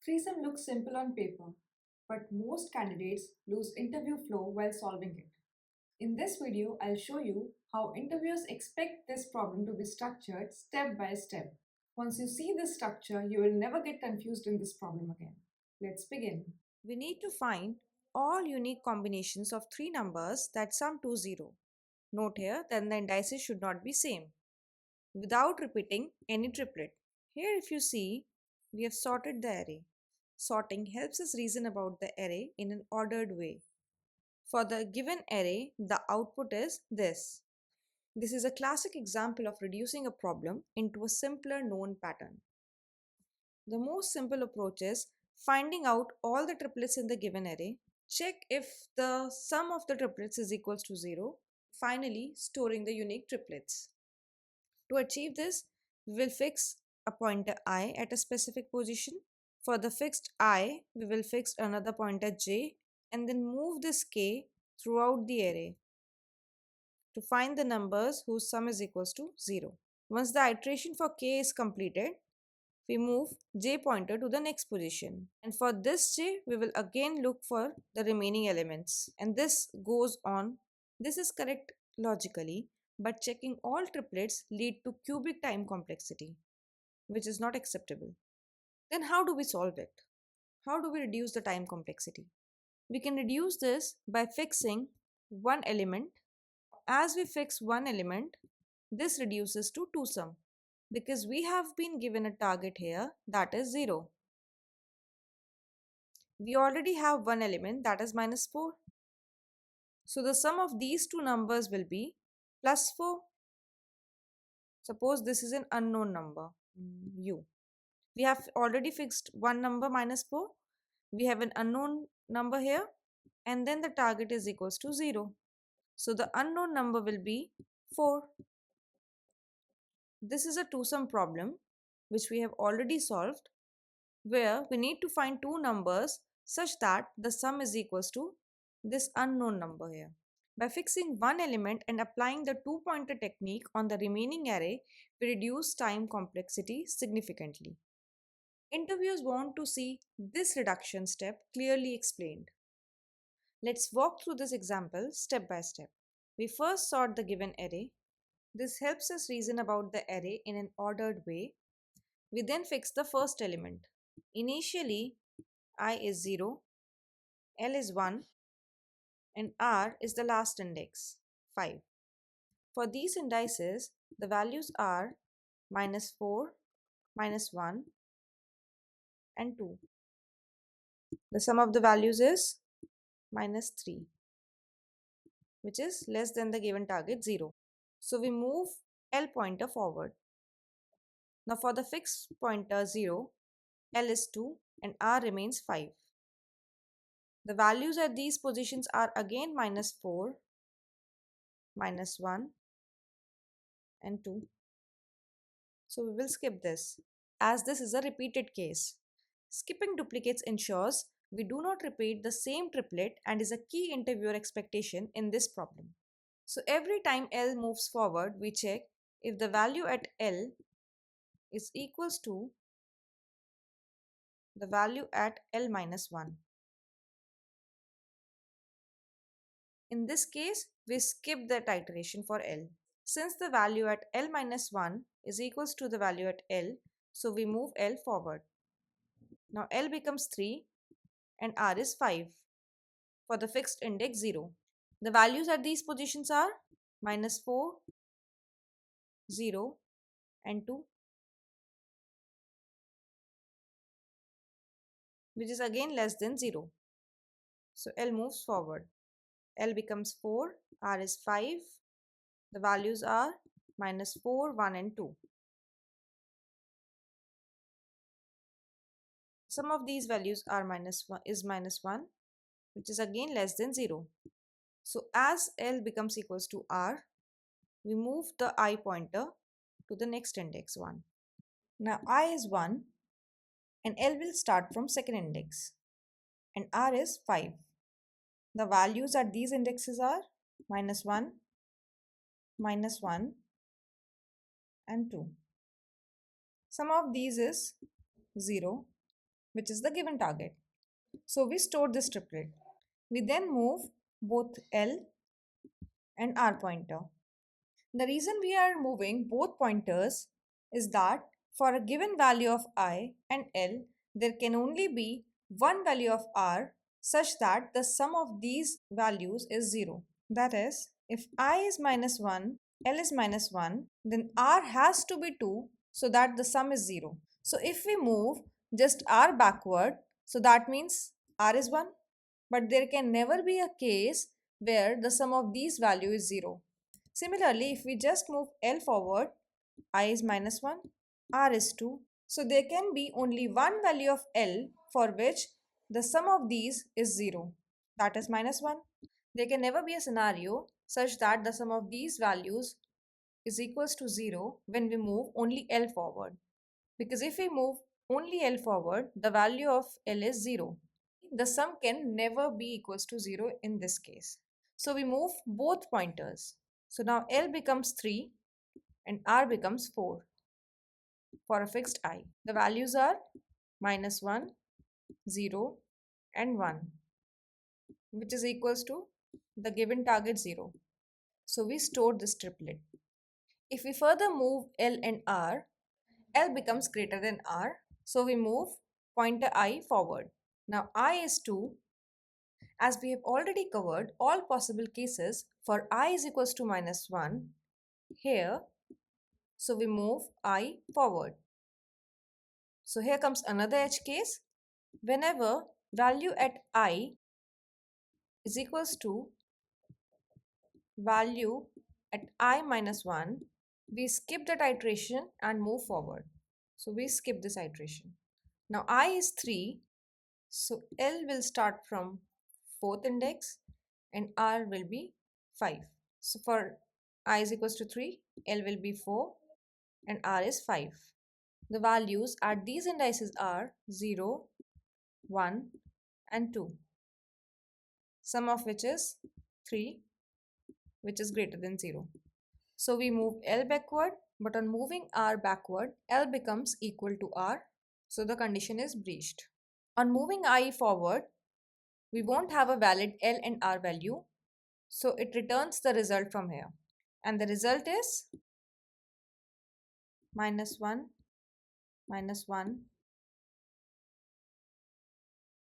Threesome looks simple on paper, but most candidates lose interview flow while solving it. In this video, I'll show you how interviewers expect this problem to be structured step by step. Once you see this structure, you will never get confused in this problem again. Let's begin. We need to find all unique combinations of three numbers that sum to 0. Note here that the indices should not be same without repeating any triplet. Here if you see, we have sorted the array. Sorting helps us reason about the array in an ordered way. For the given array, the output is this. This is a classic example of reducing a problem into a simpler known pattern. The most simple approach is finding out all the triplets in the given array. Check if the sum of the triplets is equals to 0. Finally, storing the unique triplets. To achieve this, we will fix a pointer I at a specific position. For the fixed I, we will fix another pointer j and then move this k throughout the array to find the numbers whose sum is equals to 0. Once the iteration for k is completed, we move j pointer to the next position. And for this j, we will again look for the remaining elements. And this goes on. This is correct logically, but checking all triplets lead to cubic time complexity, which is not acceptable. Then how do we solve it? How do we reduce the time complexity? We can reduce this by fixing one element. As we fix one element, this reduces to 2 sum because we have been given a target here that is 0. We already have one element that is minus 4. So the sum of these two numbers will be plus 4. Suppose this is an unknown number u. We have already fixed one number minus 4. We have an unknown number here and then the target is equals to 0. So the unknown number will be 4. This is a two-sum problem which we have already solved, where we need to find two numbers such that the sum is equals to this unknown number here. By fixing one element and applying the two-pointer technique on the remaining array, we reduce time complexity significantly. Interviewers want to see this reduction step clearly explained. Let's walk through this example step by step. We first sort the given array. This helps us reason about the array in an ordered way. We then fix the first element. Initially, I is 0, L is 1, and R is the last index, 5. For these indices, the values are minus 4, minus 1, and 2. The sum of the values is minus 3, which is less than the given target 0. So we move L pointer forward. Now for the fixed pointer 0, L is 2 and R remains 5. The values at these positions are again minus 4, minus 1 and 2. So we will skip this as this is a repeated case. Skipping duplicates ensures we do not repeat the same triplet and is a key interviewer expectation in this problem. So every time L moves forward, we check if the value at L is equals to the value at L minus 1. In this case, we skip that iteration for L. Since the value at L minus 1 is equals to the value at L, so we move L forward. Now L becomes 3 and R is 5 for the fixed index 0. The values at these positions are minus 4, 0 and 2, which is again less than 0. So L moves forward. L becomes 4, R is 5. The values are minus 4, 1 and 2. Some of these values are minus 1, which is again less than 0. So as L becomes equals to R, we move the I pointer to the next index 1. Now I is 1 and L will start from second index and R is 5. The values at these indexes are minus 1, minus 1 and 2. Sum of these is 0 which is the given target. So we store this triplet. We then move both L and R pointer. The reason we are moving both pointers is that for a given value of I and L, there can only be one value of R such that the sum of these values is 0. That is, if I is minus 1, L is minus 1, then R has to be 2 so that the sum is 0. So if we move just R backward, so that means R is 1, but there can never be a case where the sum of these value is 0. Similarly, if we just move L forward, I is minus 1, R is 2. So there can be only one value of L for which the sum of these is 0, that is minus 1. There can never be a scenario such that the sum of these values is equals to 0 when we move only L forward. Because if we move only L forward, the value of L is 0. The sum can never be equals to 0 in this case. So we move both pointers. So now L becomes 3 and R becomes 4 for a fixed I. The values are minus 1, 0 and 1, which is equals to the given target 0. So we store this triplet. If we further move L and R, L becomes greater than R. So we move pointer I forward. Now I is 2. As we have already covered all possible cases for I is equals to minus 1 here, so we move I forward. So here comes another edge case. Whenever value at I is equals to value at I minus 1, we skip that iteration and move forward. So we skip this iteration. Now I is 3, so L will start from 4th index and R will be 5. So for I is equals to 3, L will be 4 and R is 5. The values at these indices are 0, 1 and 2, sum of which is 3, which is greater than 0. So we move L backward, but on moving R backward, L becomes equal to R, so the condition is breached. On moving I forward, we won't have a valid L and R value, so it returns the result from here. And the result is minus 1, minus 1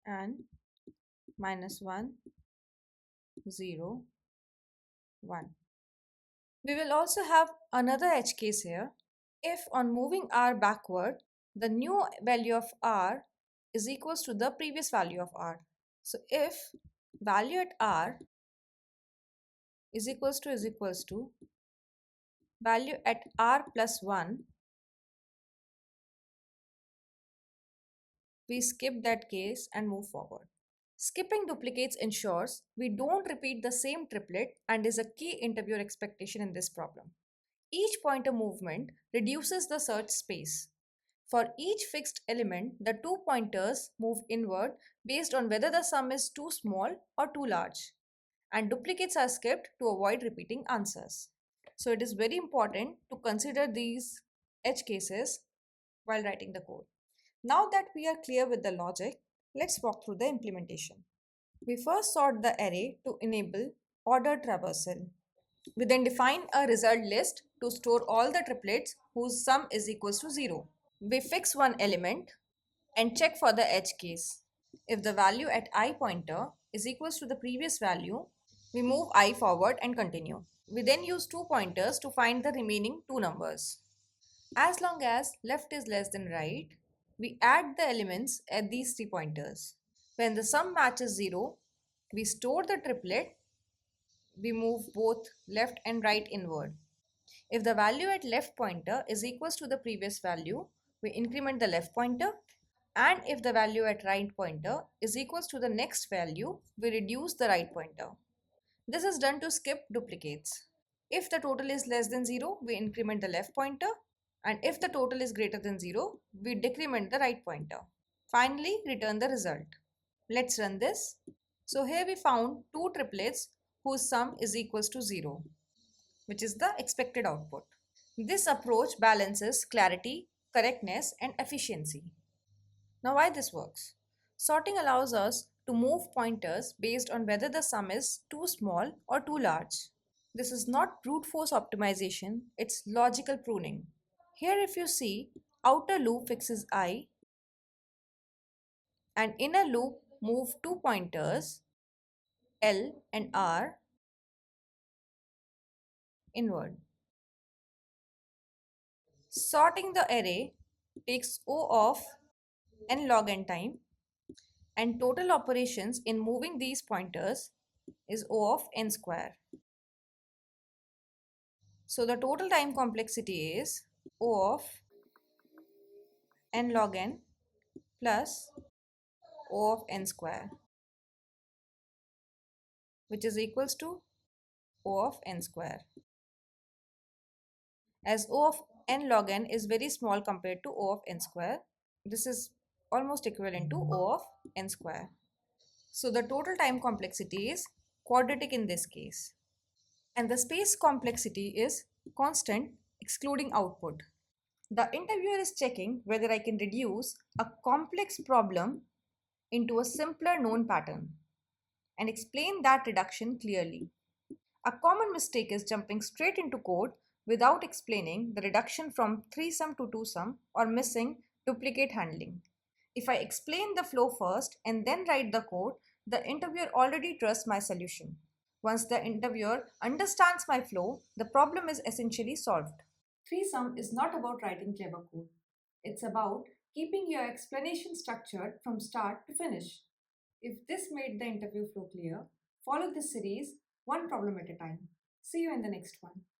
and minus 1, 0, 1. We will also have another edge case here. If on moving R backward, the new value of R is equals to the previous value of R. So if value at R is equals to value at R plus 1, we skip that case and move forward. Skipping duplicates ensures we don't repeat the same triplet and is a key interviewer expectation in this problem. Each pointer movement reduces the search space. For each fixed element, the two pointers move inward based on whether the sum is too small or too large, and duplicates are skipped to avoid repeating answers. So it is very important to consider these edge cases while writing the code. Now that we are clear with the logic, let's walk through the implementation. We first sort the array to enable ordered traversal. We then define a result list to store all the triplets whose sum is equals to 0. We fix one element and check for the edge case. If the value at I pointer is equals to the previous value, we move I forward and continue. We then use two pointers to find the remaining two numbers. As long as left is less than right, we add the elements at these three pointers. When the sum matches 0, we store the triplet. We move both left and right inward. If the value at left pointer is equals to the previous value, we increment the left pointer. And if the value at right pointer is equals to the next value, we reduce the right pointer. This is done to skip duplicates. If the total is less than 0, we increment the left pointer. And if the total is greater than 0, we decrement the right pointer. Finally, return the result. Let's run this. So here we found two triplets whose sum is equals to 0, which is the expected output. This approach balances clarity, correctness, and efficiency. Now, why this works? Sorting allows us to move pointers based on whether the sum is too small or too large. This is not brute force optimization, it's logical pruning. Here, if you see, outer loop fixes I and inner loop move two pointers L and R inward. Sorting the array takes O of n log n time, and total operations in moving these pointers is O of n square. So the total time complexity is O of n log n plus O of n square, which is equals to O of n square. As O of n log n is very small compared to O of n square, this is almost equivalent to O of n square. So the total time complexity is quadratic in this case. And the space complexity is constant excluding output. The interviewer is checking whether I can reduce a complex problem into a simpler known pattern and explain that reduction clearly. A common mistake is jumping straight into code without explaining the reduction from 3-sum to 2-sum or missing duplicate handling. If I explain the flow first and then write the code, the interviewer already trusts my solution. Once the interviewer understands my flow, the problem is essentially solved. Threesome is not about writing clever code. It's about keeping your explanation structured from start to finish. If this made the interview flow clear, follow this series one problem at a time. See you in the next one.